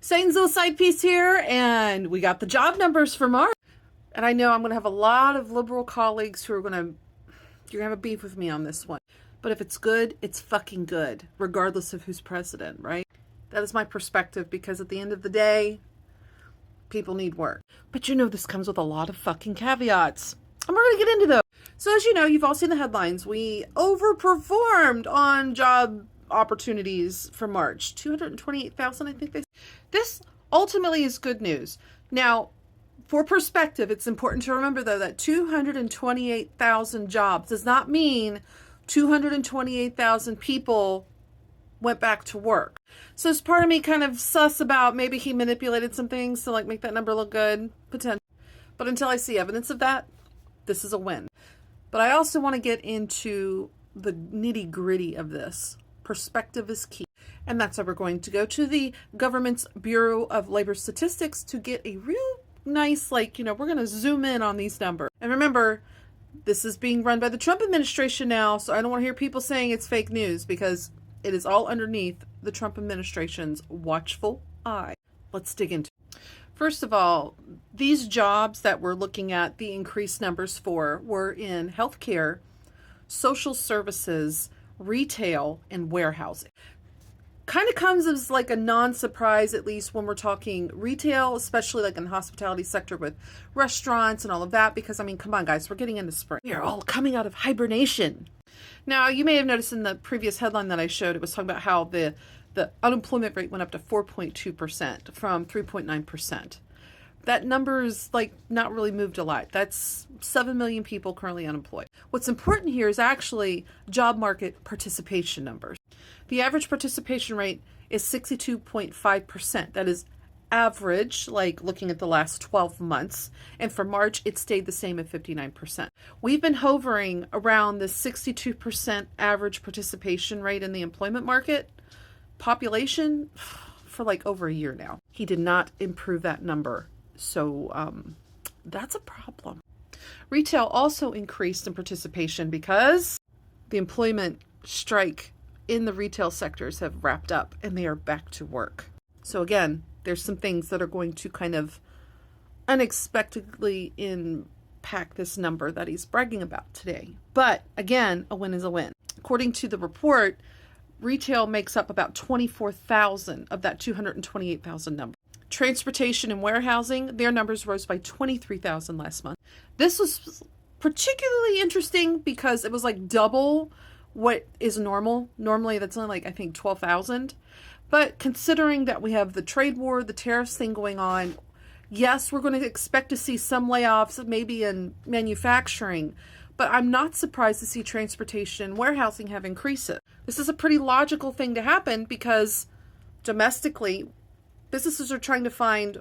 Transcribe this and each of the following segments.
Satan's little side piece here, and we got the job numbers for March. And I know I'm going to have a lot of liberal colleagues who are you're going to have a beef with me on this one. But if it's good, it's fucking good, regardless of who's president, right? That is my perspective, because at the end of the day, people need work. But this comes with a lot of fucking caveats. I'm not going to get into those. So as you know, you've all seen the headlines. We overperformed on job opportunities for March. 228,000, I think This ultimately is good news. Now, for perspective, it's important to remember, though, that 228,000 jobs does not mean 228,000 people went back to work. So there's part of me kind of sus about maybe he manipulated some things to make that number look good, potentially. But until I see evidence of that, this is a win. But I also want to get into the nitty gritty of this. Perspective is key. And that's why we're going to go to the government's Bureau of Labor Statistics to get a real nice, we're going to zoom in on these numbers. And remember, this is being run by the Trump administration now, so I don't want to hear people saying it's fake news, because it is all underneath the Trump administration's watchful eye. Let's dig into it. First of all, these jobs that we're looking at the increased numbers for were in healthcare, social services, retail, and warehousing. Kind of comes as a non-surprise, at least when we're talking retail, especially in the hospitality sector with restaurants and all of that, because come on guys, we're getting into spring. We are all coming out of hibernation. Now, you may have noticed in the previous headline that I showed, it was talking about how the unemployment rate went up to 4.2% from 3.9%. That number's not really moved a lot. That's 7 million people currently unemployed. What's important here is actually job market participation numbers. The average participation rate is 62.5%. That is average, looking at the last 12 months. And for March, it stayed the same at 59%. We've been hovering around the 62% average participation rate in the employment market population for over a year now. He did not improve that number. So that's a problem. Retail also increased in participation because the employment strike in the retail sectors have wrapped up and they are back to work. So again, there's some things that are going to kind of unexpectedly impact this number that he's bragging about today. But again, a win is a win. According to the report, retail makes up about 24,000 of that 228,000 number. Transportation and warehousing, their numbers rose by 23,000 last month. This was particularly interesting because it was double what is normal. Normally that's only I think 12,000. But considering that we have the trade war, the tariffs thing going on, yes, we're going to expect to see some layoffs, maybe in manufacturing, but I'm not surprised to see transportation and warehousing have increases. This is a pretty logical thing to happen because domestically, businesses are trying to find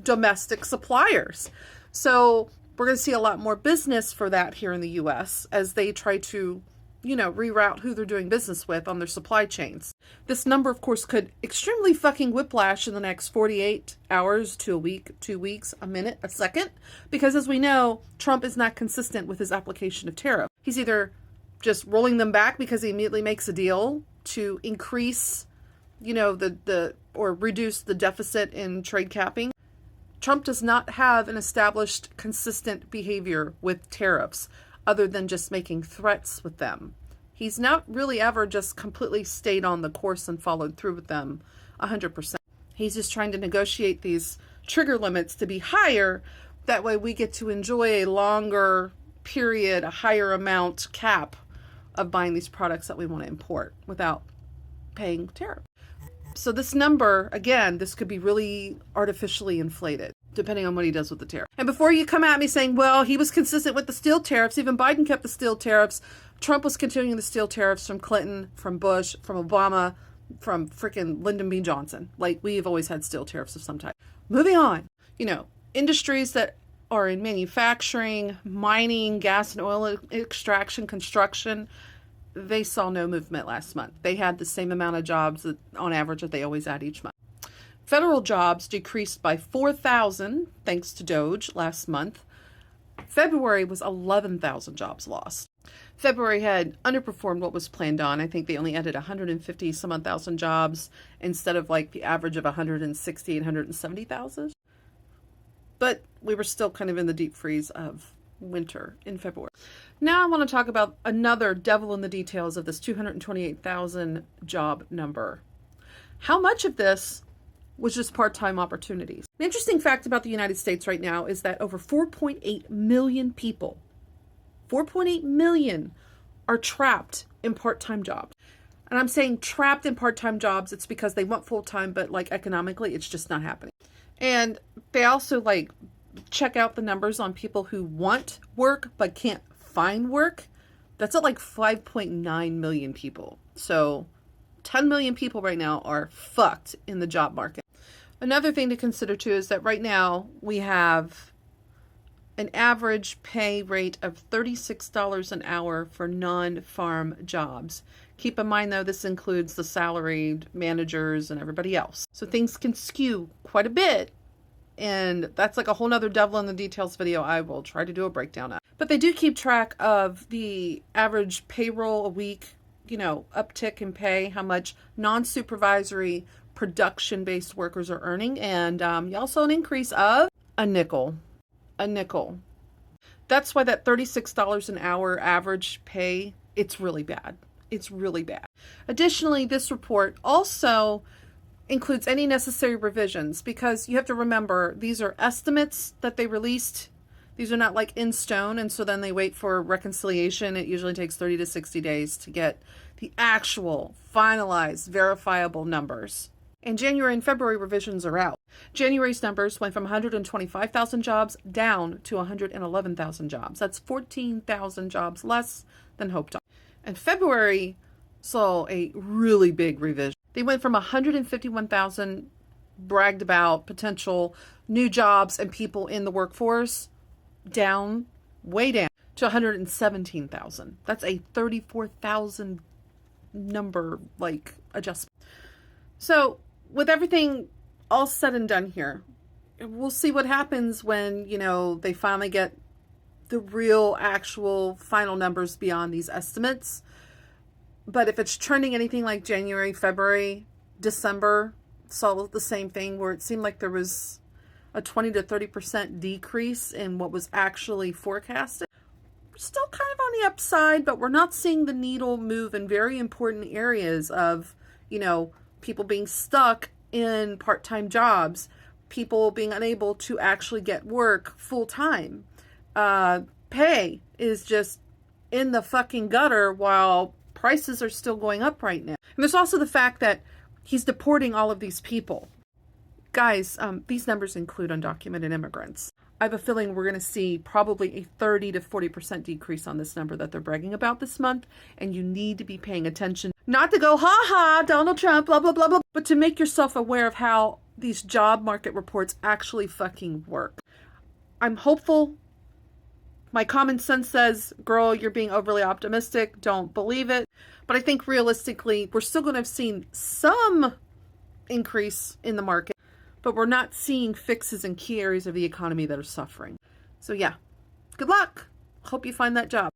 domestic suppliers. So we're going to see a lot more business for that here in the U.S. as they try to, reroute who they're doing business with on their supply chains. This number, of course, could extremely fucking whiplash in the next 48 hours to a week, 2 weeks, a minute, a second. Because as we know, Trump is not consistent with his application of tariff. He's either just rolling them back because he immediately makes a deal to increase or reduce the deficit in trade capping. Trump does not have an established consistent behavior with tariffs other than just making threats with them. He's not really ever just completely stayed on the course and followed through with them 100%. He's just trying to negotiate these trigger limits to be higher. That way we get to enjoy a longer period, a higher amount cap of buying these products that we want to import without paying tariff. So this number, again, this could be really artificially inflated, depending on what he does with the tariff. And before you come at me saying, well, he was consistent with the steel tariffs, even Biden kept the steel tariffs, Trump was continuing the steel tariffs from Clinton, from Bush, from Obama, from freaking Lyndon B. Johnson. We've always had steel tariffs of some type. Moving on, industries that are in manufacturing, mining, gas and oil extraction, construction, they saw no movement last month. They had the same amount of jobs on average that they always add each month. Federal jobs decreased by 4,000 thanks to Doge last month. February was 11,000 jobs lost. February had underperformed what was planned on. I think they only added 150 some odd thousand jobs instead of like the average of 160 and 170,000. But we were still kind of in the deep freeze of winter in February. Now I want to talk about another devil in the details of this 228,000 job number. How much of this was just part-time opportunities? An interesting fact about the United States right now is that over 4.8 million people, 4.8 million are trapped in part-time jobs. And I'm saying trapped in part-time jobs, it's because they want full-time, but like economically, it's just not happening. And they also like check out the numbers on people who want work but can't find work. That's at like 5.9 million people. So 10 million people right now are fucked in the job market. Another thing to consider too is that right now we have an average pay rate of $36 an hour for non-farm jobs. Keep in mind though, this includes the salaried managers and everybody else. So things can skew quite a bit. And that's like a whole nother devil in the details video I will try to do a breakdown of. But they do keep track of the average payroll a week, uptick in pay, how much non-supervisory production-based workers are earning. And you also an increase of a nickel. That's why that $36 an hour average pay, it's really bad. It's really bad. Additionally, this report also includes any necessary revisions because you have to remember these are estimates that they released. These are not like in stone, and so then they wait for reconciliation. It usually takes 30 to 60 days to get the actual finalized verifiable numbers. And January and February revisions are out. January's numbers went from 125,000 jobs down to 111,000 jobs. That's 14,000 jobs less than hoped on. And February saw a really big revision. They went from 151,000 bragged about potential new jobs and people in the workforce down, way down, to 117,000. That's a 34,000 number adjustment. So with everything all said and done here, we'll see what happens when, they finally get the real actual final numbers beyond these estimates. But if it's trending anything like January, February, December, saw the same thing where it seemed like there was a 20 to 30% decrease in what was actually forecasted. We're still kind of on the upside, but we're not seeing the needle move in very important areas of, people being stuck in part-time jobs, people being unable to actually get work full-time. Pay is just in the fucking gutter while prices are still going up right now. And there's also the fact that he's deporting all of these people. Guys, these numbers include undocumented immigrants. I have a feeling we're going to see probably a 30 to 40% decrease on this number that they're bragging about this month. And you need to be paying attention. Not to go, ha ha, Donald Trump, blah, blah, blah, blah. But to make yourself aware of how these job market reports actually fucking work. I'm hopeful. My common sense says, girl, you're being overly optimistic. Don't believe it. But I think realistically, we're still going to have seen some increase in the market, but we're not seeing fixes in key areas of the economy that are suffering. So yeah, good luck. Hope you find that job.